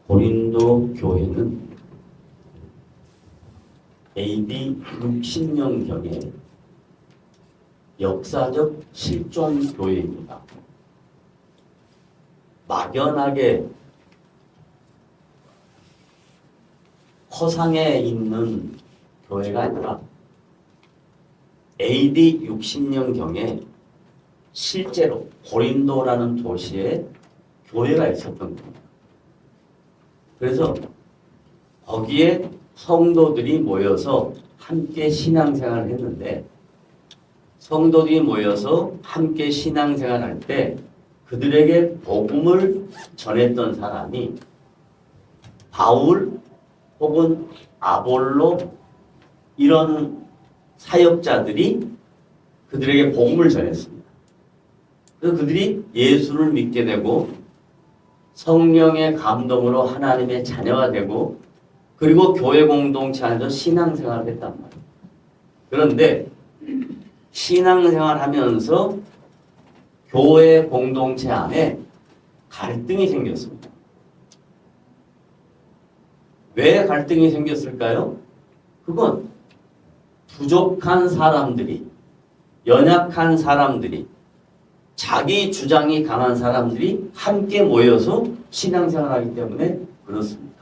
고린도 교회는 AD 60년경에 역사적 실존 교회입니다. 막연하게 허상에 있는 교회가 아니라 AD 60년경에 실제로 고린도라는 도시에 교회가 있었던 겁니다. 그래서 거기에 성도들이 모여서 함께 신앙생활을 했는데, 성도들이 모여서 함께 신앙생활할 때 그들에게 복음을 전했던 사람이 바울 혹은 아볼로 이런 사역자들이 그들에게 복음을 전했습니다. 그래서 그들이 예수를 믿게 되고 성령의 감동으로 하나님의 자녀가 되고, 그리고 교회 공동체 안에서 신앙생활을 했단 말이에요. 그런데 신앙생활 하면서 교회 공동체 안에 갈등이 생겼습니다. 왜 갈등이 생겼을까요? 그건 부족한 사람들이, 연약한 사람들이, 자기 주장이 강한 사람들이 함께 모여서 신앙생활하기 때문에 그렇습니다.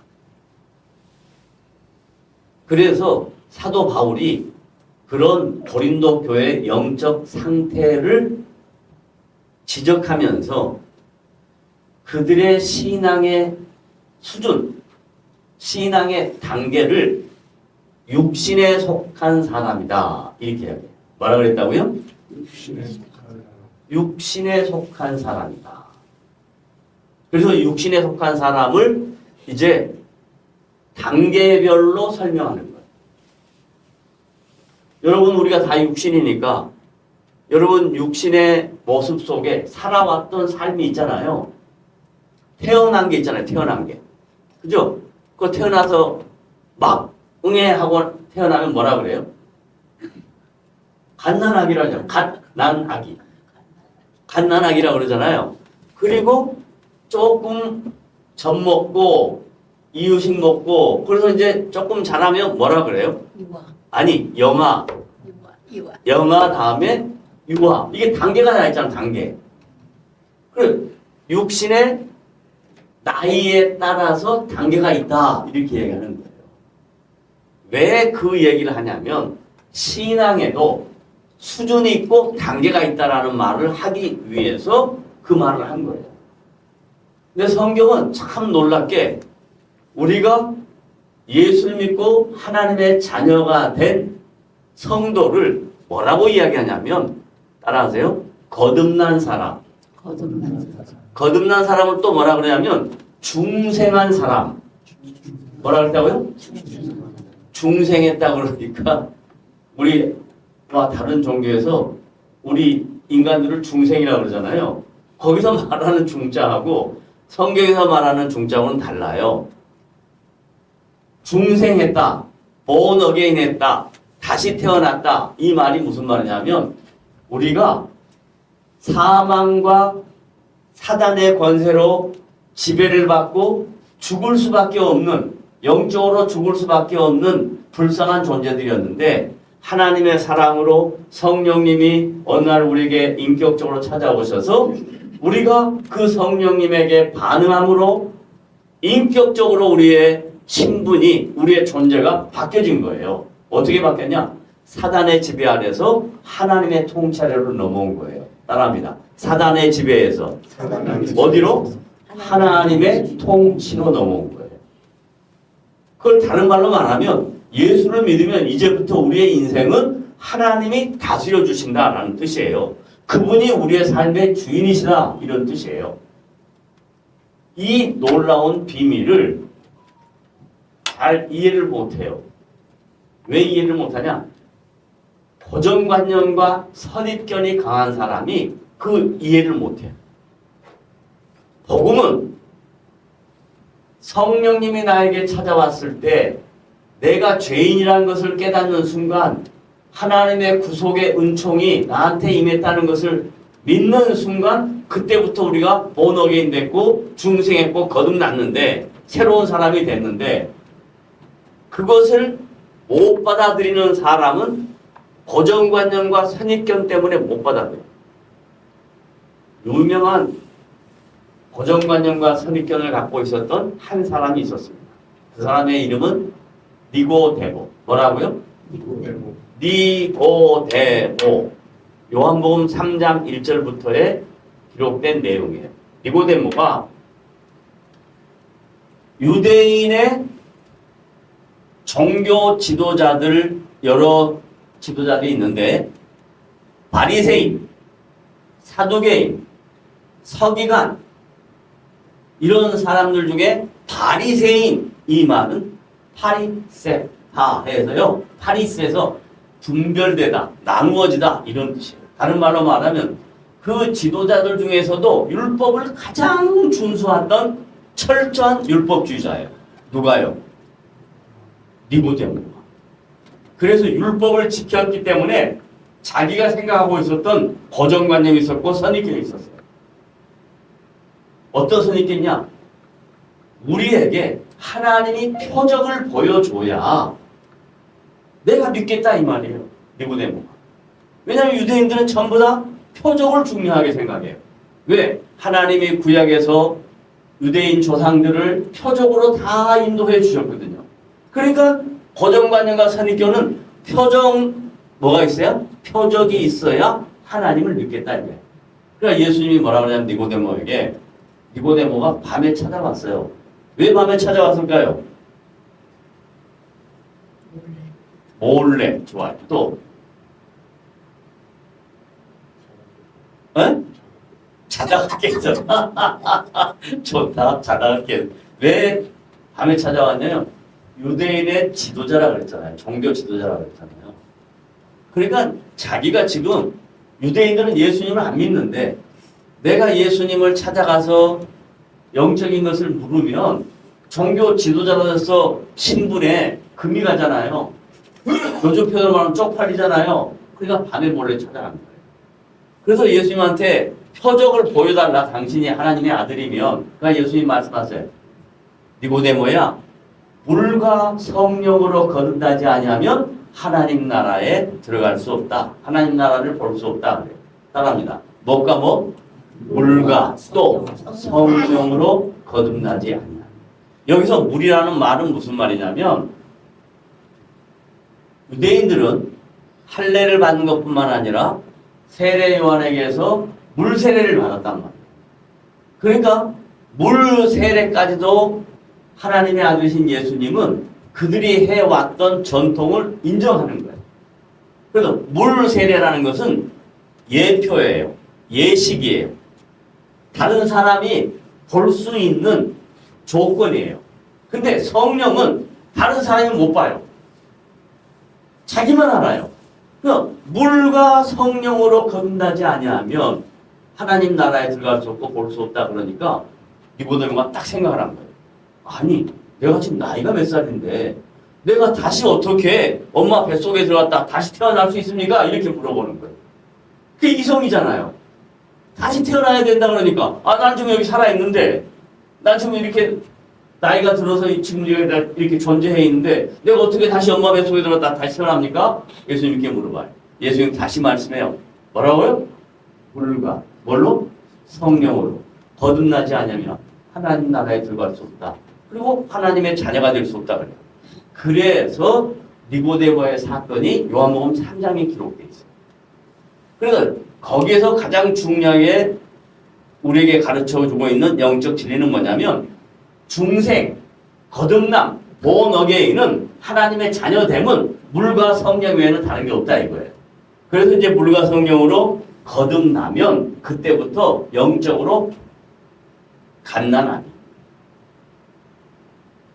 그래서 사도 바울이 그런 고린도 교회의 영적 상태를 지적하면서 그들의 신앙의 수준, 신앙의 단계를 육신에 속한 사람이다, 이렇게 이야기해요. 뭐라 그랬다고요? 육신에 속한 사람이다. 그래서 육신에 속한 사람을 이제 단계별로 설명하는 거예요. 여러분, 우리가 다 육신이니까 여러분 육신의 모습 속에 살아왔던 삶이 있잖아요. 태어난 게 있잖아요. 태어난 게. 그죠? 그거 태어나서 막 응애하고 태어나면 뭐라 그래요? 갓난아기라고 하죠. 갓난아기. 갓난아기라고 그러잖아요. 그리고 조금 젖 먹고 이유식 먹고, 그래서 이제 조금 자라면 뭐라 그래요? 유아. 아니, 영아. 유아. 영아 다음에 유아. 이게 단계가 다 있잖아, 단계. 그 육신의 나이에 따라서 단계가 있다, 이렇게 얘기하는 거예요. 왜 그 얘기를 하냐면 신앙에도 수준이 있고 단계가 있다라는 말을 하기 위해서 그 말을 한 거예요. 근데 성경은 참 놀랍게 우리가 예수를 믿고 하나님의 자녀가 된 성도를 뭐라고 이야기하냐면, 따라하세요. 거듭난 사람. 거듭난 사람을 또 뭐라 그러냐면 중생한 사람. 뭐라 그랬다고요? 중생했다고 그러니까 우리와 다른 종교에서 우리 인간들을 중생이라고 그러잖아요. 거기서 말하는 중자하고 성경에서 말하는 중자하고는 달라요. 중생했다, born again 했다, 다시 태어났다, 이 말이 무슨 말이냐면 우리가 사망과 사단의 권세로 지배를 받고 죽을 수밖에 없는, 영적으로 죽을 수밖에 없는 불쌍한 존재들이었는데, 하나님의 사랑으로 성령님이 어느 날 우리에게 인격적으로 찾아오셔서 우리가 그 성령님에게 반응함으로 인격적으로 우리의 신분이, 우리의 존재가 바뀌어진 거예요. 어떻게 바뀌었냐? 사단의 지배 아래서 하나님의 통치 아래로 넘어온 거예요. 따라합니다. 사단의 지배에서 어디로? 하나님의 통치로 넘어온 거예요. 그걸 다른 말로 말하면 예수를 믿으면 이제부터 우리의 인생은 하나님이 다스려 주신다라는 뜻이에요. 그분이 우리의 삶의 주인이시다, 이런 뜻이에요. 이 놀라운 비밀을 잘 이해를 못해요. 왜 이해를 못하냐? 고정관념과 선입견이 강한 사람이 그 이해를 못해요. 복음은 성령님이 나에게 찾아왔을 때 내가 죄인이라는 것을 깨닫는 순간 하나님의 구속의 은총이 나한테 임했다는 것을 믿는 순간 그때부터 우리가 born again 됐고 중생했고 거듭났는데, 새로운 사람이 됐는데 그것을 못 받아들이는 사람은 고정관념과 선입견 때문에 못 받아들여요. 유명한 고정관념과 선입견을 갖고 있었던 한 사람이 있었습니다. 그 사람의 이름은 니고데모. 뭐라고요? 니고데모. 요한복음 3장 1절부터에 기록된 내용이에요. 니고데모가 유대인의 종교 지도자들, 여러 지도자들이 있는데 바리새인, 사두개인, 서기관 이런 사람들 중에 바리새인, 이 말은 파리세파 해서요, 파리스에서 분별되다, 나누어지다 이런 뜻이에요. 다른 말로 말하면 그 지도자들 중에서도 율법을 가장 준수했던 철저한 율법주의자예요. 누가요? 니고데모가. 그래서 율법을 지켰기 때문에 자기가 생각하고 있었던 고정관념이 있었고 선입견이 있었어요. 어떤 선입견이냐? 우리에게 하나님이 표적을 보여줘야 내가 믿겠다 이 말이에요. 니고데모가. 왜냐하면 유대인들은 전부 다 표적을 중요하게 생각해요. 왜? 하나님이 구약에서 유대인 조상들을 표적으로 다 인도해 주셨거든요. 그러니까 고정관념과 선입견은 표정 뭐가 있어요? 표적이 있어야 하나님을 믿겠다 이게. 그러니까 예수님이 뭐라고 하냐면 니고데모에게, 니고데모가 밤에 찾아왔어요. 왜 밤에 찾아왔을까요? 몰래. 좋아요. 또 찾아갔겠죠. 좋다. 찾아갔겠. 왜 밤에 찾아왔냐면 유대인의 지도자라 그랬잖아요. 종교 지도자라 그랬잖아요. 그러니까 자기가 지금 유대인들은 예수님을 안 믿는데 내가 예수님을 찾아가서 영적인 것을 물으면 종교 지도자로서 신분에 금이 가잖아요. 요즘 표현으로 말하면 쪽팔리잖아요. 그러니까 밤에 몰래 찾아간 거예요. 그래서 예수님한테 표적을 보여달라. 당신이 하나님의 아들이면. 그러니까 예수님 말씀하세요. 니고데모야, 물과 성령으로 거듭나지 아니하면 하나님 나라에 들어갈 수 없다. 하나님 나라를 볼 수 없다. 그래요. 따라합니다. 뭐가 뭐? 물과 또 성령으로 거듭나지 아니하면. 여기서 물이라는 말은 무슨 말이냐면 유대인들은 할례를 받는 것뿐만 아니라 세례 요한에게서 물 세례를 받았단 말이에요. 그러니까 물 세례까지도 하나님의 아들이신 예수님은 그들이 해왔던 전통을 인정하는 거예요. 그래서 물 세례라는 것은 예표예요. 예식이에요. 다른 사람이 볼 수 있는 조건이에요. 근데 성령은 다른 사람이 못 봐요. 자기만 알아요. 그러니까 물과 성령으로 거듭나지 아니하면 하나님 나라에 들어갈 수 없고 볼 수 없다 그러니까 니고데모가 딱 생각을 한 거예요. 아니, 내가 지금 나이가 몇 살인데 내가 다시 어떻게 엄마 뱃속에 들어갔다 다시 태어날 수 있습니까? 이렇게 물어보는 거예요. 그게 이성이잖아요. 다시 태어나야 된다 그러니까 난 지금 여기 살아있는데 난 지금 이렇게 나이가 들어서 지금 이렇게 존재해 있는데 내가 어떻게 다시 엄마 뱃속에 들어갔다 다시 태어납니까? 예수님께 물어봐요. 예수님 다시 말씀해요. 뭐라고요? 물과 뭘로? 성령으로 거듭나지 않으면 하나님 나라에 들어갈 수 없다. 그리고 하나님의 자녀가 될 수 없다 그래요. 그래서 니고데모의 사건이 요한복음 3장에 기록되어 있어요. 그래서 거기에서 가장 중요하게 우리에게 가르쳐주고 있는 영적 진리는 뭐냐면 중생, 거듭남, born again은 하나님의 자녀됨은 물과 성령 외에는 다른 게 없다 이거예요. 그래서 이제 물과 성령으로 거듭나면 그때부터 영적으로 갓난아기,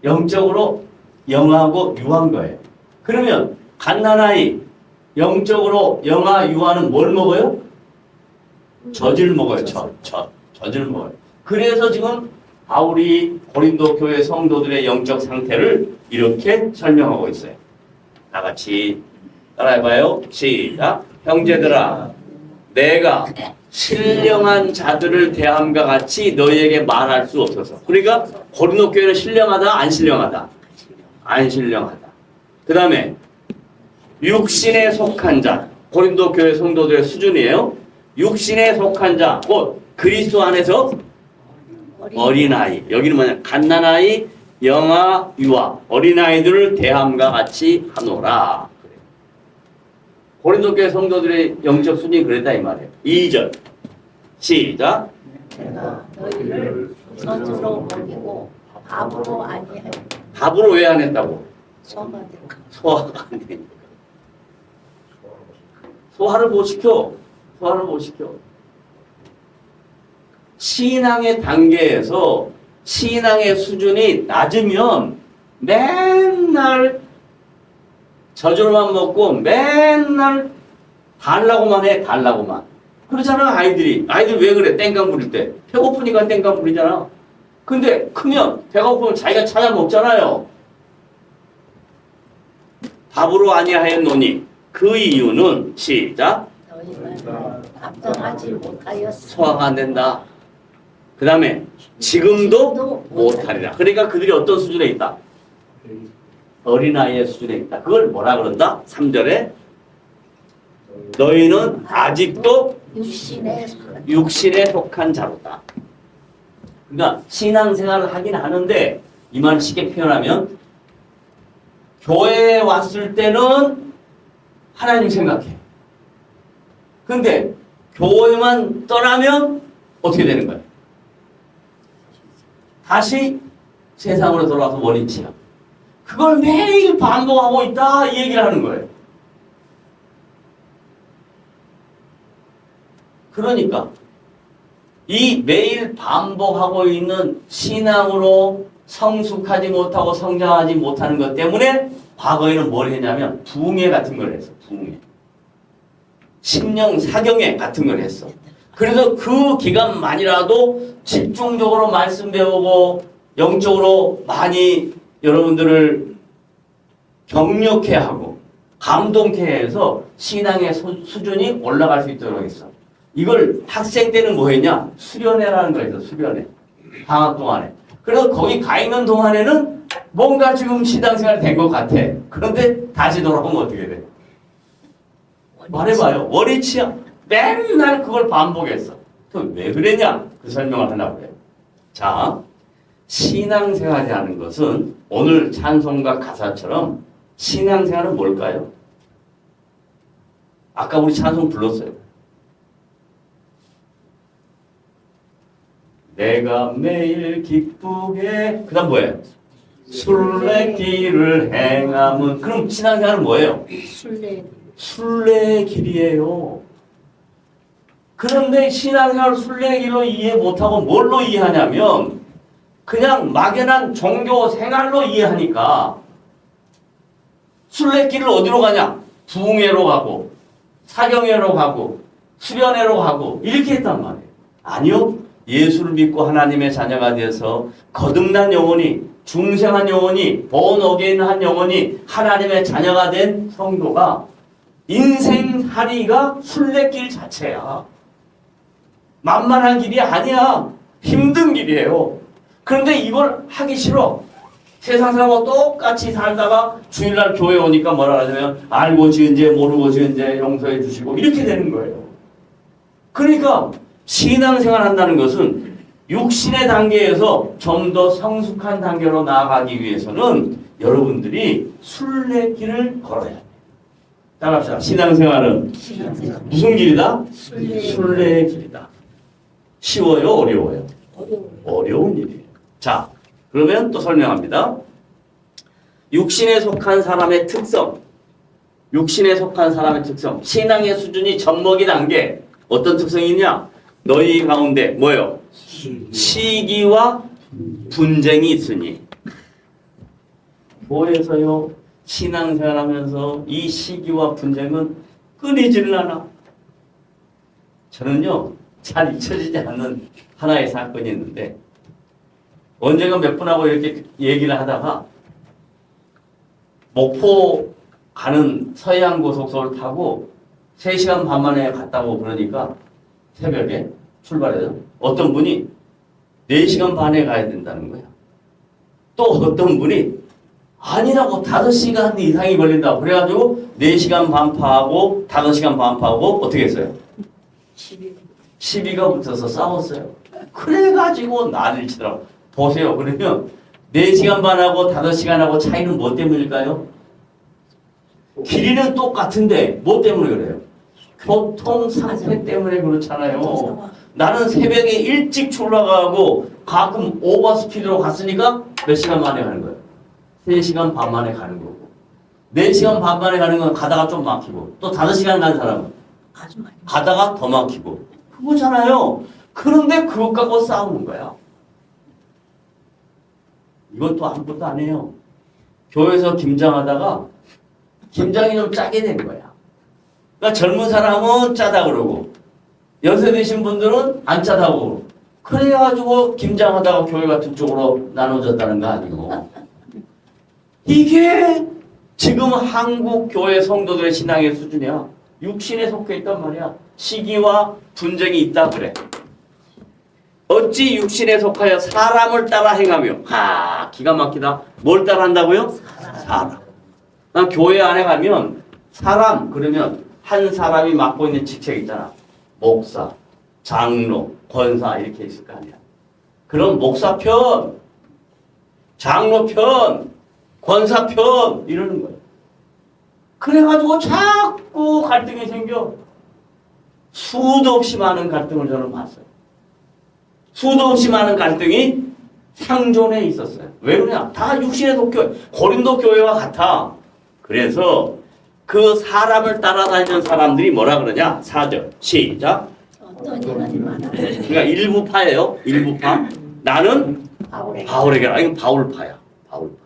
영적으로 영하고 유한 거예요. 그러면 갓난아이, 영적으로 영아 유아는 뭘 먹어요? 젖을 먹어요. 젖을 먹어요. 그래서 지금 바울이 고린도 교회 성도들의 영적 상태를 이렇게 설명하고 있어요. 다 같이 따라해봐요. 시작. 형제들아, 내가 신령한 자들을 대함과 같이 너희에게 말할 수 없어서. 그러니까 고린도 교회는 신령하다, 안 신령하다? 안 신령하다. 그 다음에 육신에 속한 자, 고린도 교회 성도들의 수준이에요. 육신에 속한 자, 곧 그리스도 안에서 어린아이. 여기는 뭐냐? 갓난아이, 영아, 유아, 어린아이들을 대함과 같이 하노라. 고린도 교회 성도들의 영적 수준이 그랬다 이 말이에요. 2절 시작. 내가 너희를 저주로 먹이고 밥으로 아니하여 밥으로 왜 안 했다고? 소가 될까? 소화가 안 되니까. 소화를 못 시켜. 소화를 못 시켜. 신앙의 단계에서 신앙의 수준이 낮으면 맨날 저주로만 먹고 맨날 달라고만 해. 달라고만. 그러잖아 아이들이. 아이들 왜 그래? 땡깡 부릴 때. 배고프니까 땡깡 부리잖아. 근데 크면 배가 고프면 자기가 찾아 먹잖아요. 밥으로 아니하였노니 그 이유는 시작. 너희가 답장하지 못하였으니 소화가 안 된다. 그 다음에 지금도 못하리라. 그러니까 그들이 어떤 수준에 있다? 어린아이의 수준에 있다. 그걸 뭐라 그런다? 3절에 너희는 아직도 육신에 속한 자로다. 그러니까 신앙생활을 하긴 하는데 이 말을 쉽게 표현하면 교회에 왔을 때는 하나님 생각해. 근데 교회만 떠나면 어떻게 되는 거야? 다시 세상으로 돌아와서 원인치야. 그걸 매일 반복하고 있다 이 얘기를 하는 거예요. 그러니까 이 매일 반복하고 있는 신앙으로 성숙하지 못하고 성장하지 못하는 것 때문에 과거에는 뭘 했냐면 부흥회 같은 걸 했어. 부흥회. 심령 사경회 같은 걸 했어. 그래서 그 기간만이라도 집중적으로 말씀 배우고 영적으로 많이 여러분들을 격려케 하고 감동케 해서 신앙의 수준이 올라갈 수 있도록 했어. 이걸 학생 때는 뭐 했냐? 수련회라는 거 있어. 수련회. 방학 동안에. 그래서 거기 가 있는 동안에는 뭔가 지금 신앙생활이 된 것 같아. 그런데 다시 돌아오면 어떻게 돼? 말해봐요. 원위치야. 맨날 그걸 반복했어. 그럼 왜 그랬냐? 그 설명을 하려고 해요. 자, 신앙생활이라는 것은 오늘 찬송가 가사처럼 신앙생활은 뭘까요? 아까 우리 찬송 불렀어요. 내가 매일 기쁘게 그 다음 뭐예요? 순례길을 행함은 그럼 신앙생활은 뭐예요? 순례의 길이에요. 그런데 신앙생활을 순례의 길로 이해 못하고 뭘로 이해하냐면 그냥 막연한 종교 생활로 이해하니까 순례길을 어디로 가냐? 부흥회로 가고 사경회로 가고 수련회로 가고 이렇게 했단 말이에요. 아니요. 예수를 믿고 하나님의 자녀가 되어서 거듭난 영혼이 중생한 영혼이 born again한 영혼이 하나님의 자녀가 된 성도가 인생살이가 순례길 자체야. 만만한 길이 아니야. 힘든 길이에요. 그런데 이걸 하기 싫어. 세상 사람하고 똑같이 살다가 주일날 교회 오니까 뭐라 하냐면 알고 지은 죄 모르고 지은 죄 용서해 주시고 이렇게 되는 거예요. 그러니까 신앙생활 한다는 것은 육신의 단계에서 좀 더 성숙한 단계로 나아가기 위해서는 여러분들이 순례길을 걸어야 돼요. 따라합시다. 신앙생활은 무슨 길이다? 순례의 길이다. 쉬워요? 어려워요? 어려운 일이에요. 자, 그러면 또 설명합니다. 육신에 속한 사람의 특성. 육신에 속한 사람의 특성. 신앙의 수준이 젖먹이 단계. 어떤 특성이 있냐? 너희 가운데 뭐요? 시기와 분쟁이 있으니. 교회에서요 신앙생활하면서 이 시기와 분쟁은 끊이지를 않아. 저는요 잘 잊혀지지 않는 하나의 사건이 있는데 언젠가 몇 분하고 이렇게 얘기를 하다가 목포 가는 서해안 고속도로를 타고 3시간 반 만에 갔다고 그러니까 새벽에 출발해서 어떤 분이 4시간 반에 가야 된다는 거야. 또 어떤 분이 아니라고 5시간 이상이 걸린다고 그래가지고 4시간 반파하고 5시간 반파하고 어떻게 했어요? 시비가 붙어서 싸웠어요. 그래가지고 난리를 치더라고. 보세요. 그러면 4시간 반하고 5시간하고 차이는 뭐 때문일까요? 길이는 똑같은데 뭐 때문에 그래요? 교통 상태 때문에 그렇잖아요. 나는 새벽에 일찍 출발하고 가끔 오버 스피드로 갔으니까 몇 시간 만에 가는 거예요? 3시간 반 만에 가는 거고 4시간 반 만에 가는 건 가다가 좀 막히고 또 5시간 가는 사람은 아주 많이. 가다가 더 막히고 그거잖아요. 그런데 그것 갖고 싸우는 거야. 이건 또 아무것도 안 해요. 교회에서 김장하다가 김장이 좀 짜게 된 거야. 그러니까 젊은 사람은 짜다 그러고 연세 드신 분들은 안 짜다고 그러고 그래가지고 김장하다가 교회가 두 쪽으로 나눠졌다는 거 아니고 이게 지금 한국 교회 성도들의 신앙의 수준이야. 육신에 속해 있단 말이야. 시기와 분쟁이 있다 그래. 어찌 육신에 속하여 사람을 따라 행하며 기가 막히다. 뭘 따라 한다고요? 사람. 난 교회 안에 가면 사람 그러면 한 사람이 맡고 있는 직책 있잖아. 목사, 장로, 권사 이렇게 있을 거 아니야. 그럼 목사 편, 장로 편, 권사 편 이러는 거야. 그래가지고 자꾸 갈등이 생겨. 수도 없이 많은 갈등을 저는 봤어요. 수도 없이 많은 갈등이 상존에 있었어요. 왜 그러냐? 다 육신의 속교, 고린도 교회와 같아. 그래서 그 사람을 따라다니는 사람들이 뭐라 그러냐? 4절 시작. 어떤 이는 많아. 그러니까 일부파예요. 일부파. 나는 바울에게 이건 바울파야. 바울파.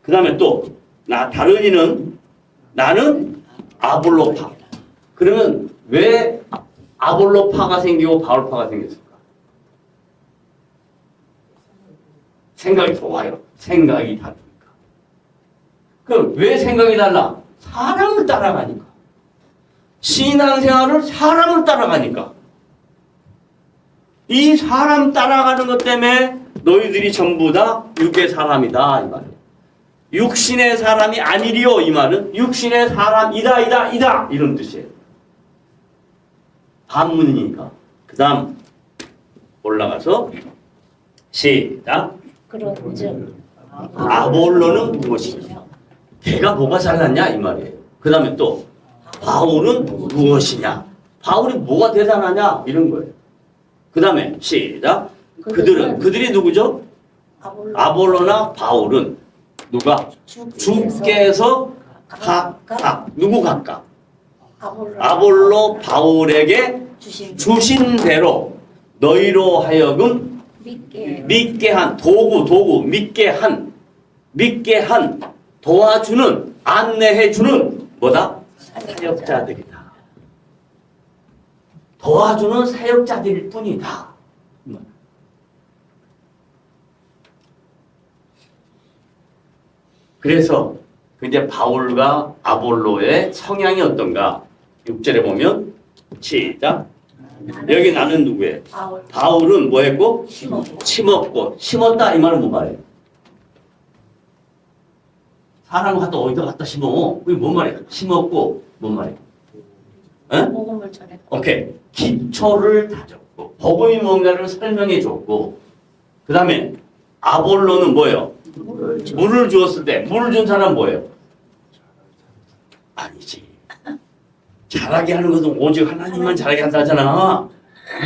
그 다음에 또 다른 이는 나는 아볼로파. 그러면 왜 아볼로파가 생기고 바울파가 생겼을까? 생각이 좋아요. 생각이 다르니까. 그럼 왜 생각이 달라? 사람을 따라가니까. 신앙생활을 사람을 따라가니까. 이 사람 따라가는 것 때문에 너희들이 전부 다 육의 사람이다 이 말이에요. 육신의 사람이 아니리요 이 말은 육신의 사람이다 이런 뜻이에요. 반문이니까. 그 다음 올라가서 시작. 그런즉 아볼로는 무엇이냐? 걔가 뭐가 잘났냐 이 말이에요. 그 다음에 또 바울은 무엇이냐? 바울이 뭐가 대단하냐 이런 거예요. 그 다음에 시작. 그들이 누구죠? 아볼로나 바울은 누가? 주께서 각각 누구 각각? 아볼로 바울에게 주신 대로 너희로 하여금 믿게 한 도구 믿게 한 도와주는 안내해주는 뭐다? 사역자들이다. 도와주는 사역자들일 뿐이다. 그래서 이제 바울과 아볼로의 성향이 어떤가? 6절에 보면 시작. 여기 나는 누구예요? 바울은 뭐 했고? 심었고. 심었다 이 말은 뭐 말이에요? 사람을 갖다 어디다 갖다 심어? 그게 뭔 말이에요? 심었고 뭔 말이에요? 복음을 전해. 오케이. 기초를 다졌고 복음이 뭔가를 설명해 줬고 그 다음에 아볼로는 뭐예요? 물을 주었을 때 물을 준 사람 뭐예요? 아니지. 잘하게 하는 것은 오직 하나님만 잘하게 한다잖아.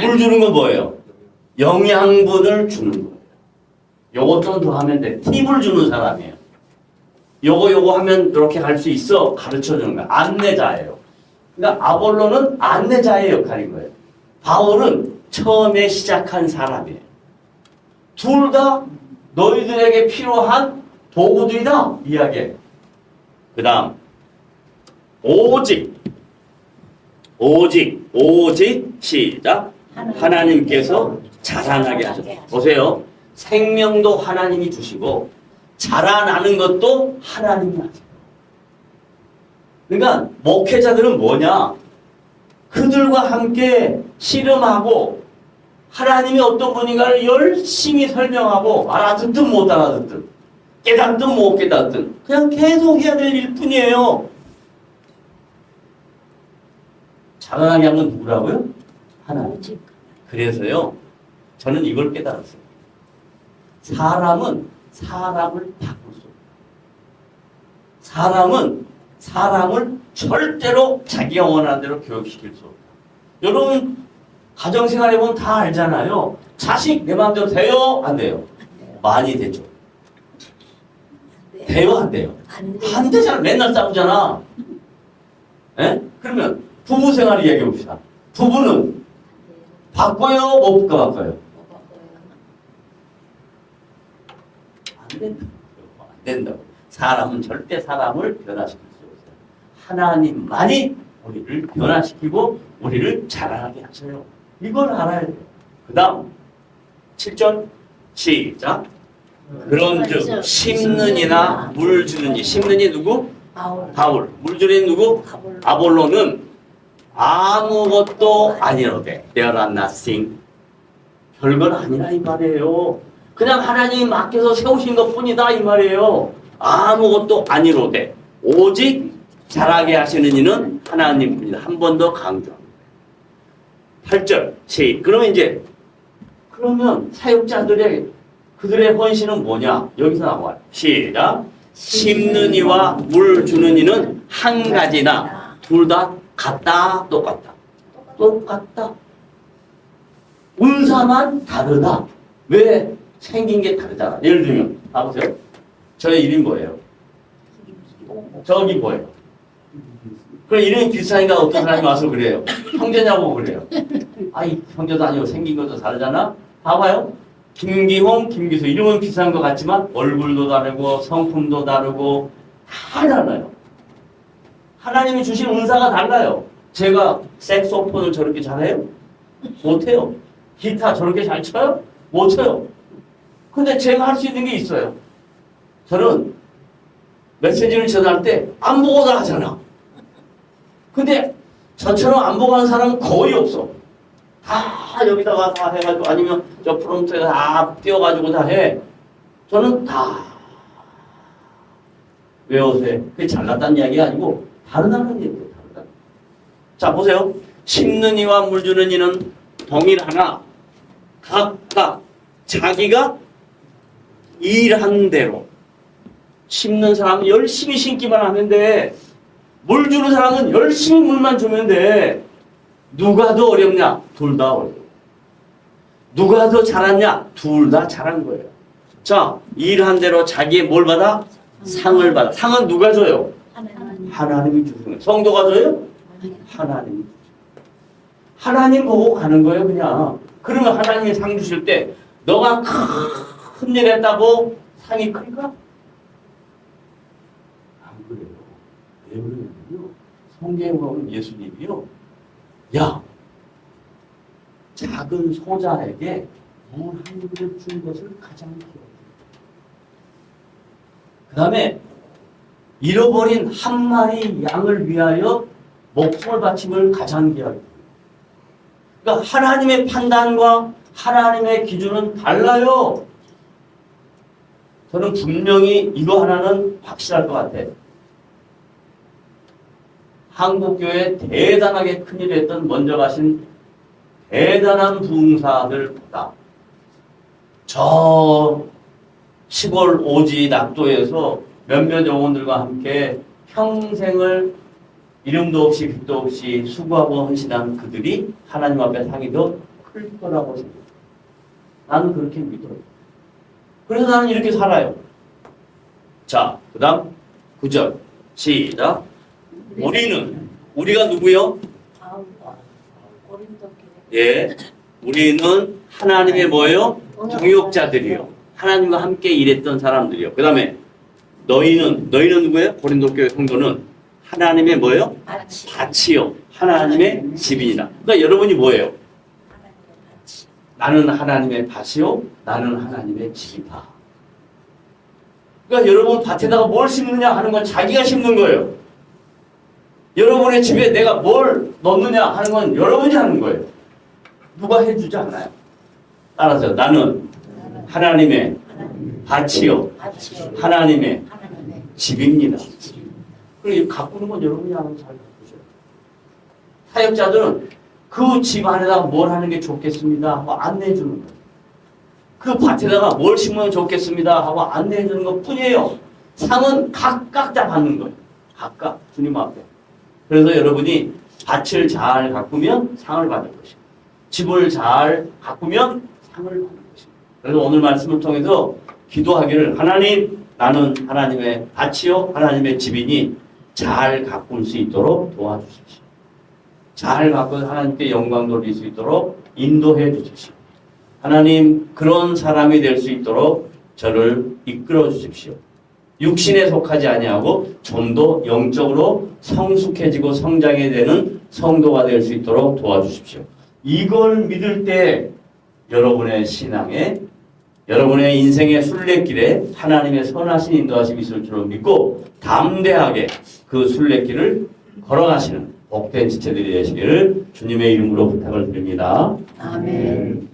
물 주는 건 뭐예요? 영양분을 주는 거예요. 요거 좀 더 하면 돼. 팁을 주는 사람이에요. 요거 하면 이렇게 갈 수 있어. 가르쳐 주는 거야. 안내자예요. 그러니까 아볼로는 안내자의 역할인 거예요. 바울은 처음에 시작한 사람이에요. 둘 다 너희들에게 필요한 도구들이다. 이야기해. 그 다음 오직 시작. 하나님께서 자라나게 하셨다. 보세요. 생명도 하나님이 주시고 자라나는 것도 하나님이 하세요. 그러니까 목회자들은 뭐냐? 그들과 함께 씨름하고 하나님이 어떤 분인가를 열심히 설명하고 알아듣든 못 알아듣든 깨닫든 못 깨닫든 그냥 계속 해야 될 일뿐이에요. 자라나게 한 건 누구라고요? 하나님. 오직 그래서요, 저는 이걸 깨달았어요. 사람은 사람을 바꿀 수 없어요. 사람은 사람을 절대로 자기가 원하는 대로 교육시킬 수 없다. 여러분, 가정생활 해보면 다 알잖아요. 자식 내 마음대로 돼요? 안 돼요? 안 돼요. 많이 되죠. 안 돼요. 돼요? 안 돼요? 안 돼요. 안 되잖아. 맨날 싸우잖아. 예? 그러면 부부 생활 이야기해 봅시다. 부부는 바꿔요? 못 바꿔요? 안 된다고. 안 된다고. 사람은 절대 사람을 변화시킬 수 없어요. 하나님만이 우리를 변화시키고 우리를 자라나게 하셔요. 이걸 알아야 돼요. 그 다음 7절 시작. 그런즉 심는 이나 물 주는 이 심는 이 누구? 바울. 물 주는 이 누구? 아볼로는 아무것도 아니로되 They are nothing. 별건 아니라 이 말이에요. 그냥 하나님이 맡겨서 세우신 것뿐이다 이 말이에요. 아무것도 아니로되 오직 자라게 하시는 이는 하나님뿐이다. 한 번 더 강조합니다. 8절 그러면 이제 그러면 사역자들의 그들의 헌신은 뭐냐? 여기서 나와요. 시작. 심는 이와 물 주는 이는 한 가지나 둘 다 같다 똑같다. 똑같다. 운사만 다르다. 왜? 생긴 게 다르잖아. 예를 들면 봐보세요. 저의 이름 뭐예요? 저기 뭐예요? 그럼 이름이 비슷하니까 어떤 사람이 와서 그래요. 형제냐고 그래요. 아이 형제도 아니고 생긴 것도 다르잖아. 봐봐요. 김기홍, 김기수 이름은 비슷한 것 같지만 얼굴도 다르고 성품도 다르고 다 달라요. 하나님이 주신 은사가 달라요. 제가 색소폰을 저렇게 잘해요? 못해요. 기타 저렇게 잘 쳐요? 못 쳐요. 근데 제가 할 수 있는 게 있어요. 저는 메시지를 전할 때 안 보고 다 하잖아. 근데 저처럼 안 보고 하는 사람은 거의 없어. 다 여기다가 다 해가지고 아니면 저 프롬프트에 다 띄워가지고 다 해. 저는 다 외워서 그게 잘났다는 이야기가 아니고 다르다는 얘기예요. 다르다. 자 보세요. 심는 이와 물 주는 이는 동일하나 각각 자기가 일한 대로 심는 사람은 열심히 심기만 하는데 물 주는 사람은 열심히 물만 주면 돼. 누가 더 어렵냐? 둘 다 어려워. 누가 더 잘하냐? 둘 다 잘한 거예요. 자, 일한 대로 자기의 뭘 받아? 상을 받아. 상은 누가 줘요? 하나님이 주는 거예요. 성도가 줘요? 하나님이 주죠. 하나님 보고 가는 거예요, 그냥. 그러면 하나님이 상 주실 때 너가 큰 일 했다고 상이 클까? 안 그래요. 왜 그러냐면요. 성경에 보면 예수님이요. 야, 작은 소자에게 한 그릇 준 것을 가장 기억해. 그 다음에 잃어버린 한 마리 양을 위하여 목숨을 바침을 가장 기억해. 그러니까 하나님의 판단과 하나님의 기준은 달라요. 저는 분명히 이거 하나는 확실할 것 같아요. 한국교회에 대단하게 큰일 했던 먼저 가신 대단한 부흥사들보다 저 시골 오지 낙도에서 몇몇 영혼들과 함께 평생을 이름도 없이 빛도 없이 수고하고 헌신한 그들이 하나님 앞에 상이 더 클 거라고 생각해요. 나는 그렇게 믿어요. 그래서 나는 이렇게 살아요. 자, 그 다음 9절 시작. 우리가 누구요? 예, 우리는 하나님의 뭐예요? 동역자들이요. 하나님과 함께 일했던 사람들이요. 그 다음에 너희는 누구예요? 고린도 교회 성도는 하나님의 뭐예요? 밭이요. 하나님의 집이니라. 그러니까 여러분이 뭐예요? 나는 하나님의 밭이요. 나는 하나님의 집이다. 그러니까 여러분 밭에다가 뭘 심느냐 하는 건 자기가 심는 거예요. 여러분의 집에 내가 뭘 넣느냐 하는 건 여러분이 하는 거예요. 누가 해주지 않아요. 따라서 나는 하나님의 밭이요 하나님의 집입니다. 그리고 가꾸는 건 여러분이 하는 잘 가꾸셔요. 사역자들은 그 집 안에다가 뭘 하는 게 좋겠습니다 하고 안내해 주는 거예요. 그 밭에다가 뭘 심으면 좋겠습니다 하고 안내해 주는 것 뿐이에요. 상은 각각 다 받는 거예요. 각각 주님 앞에. 그래서 여러분이 밭을 잘 가꾸면 상을 받을 것입니다. 집을 잘 가꾸면 상을 받는 것입니다. 그래서 오늘 말씀을 통해서 기도하기를 하나님 나는 하나님의 밭이요 하나님의 집이니 잘 가꿀 수 있도록 도와주십시오. 잘 가꾸어 하나님께 영광 돌릴 수 있도록 인도해 주십시오. 하나님 그런 사람이 될 수 있도록 저를 이끌어 주십시오. 육신에 속하지 아니하고 좀 더 영적으로 성숙해지고 성장해야 되는 성도가 될 수 있도록 도와주십시오. 이걸 믿을 때 여러분의 신앙에 여러분의 인생의 순례길에 하나님의 선하신 인도하심이 있을 줄을 믿고 담대하게 그 순례길을 걸어가시는 복된 지체들이 되시기를 주님의 이름으로 부탁을 드립니다. 아멘.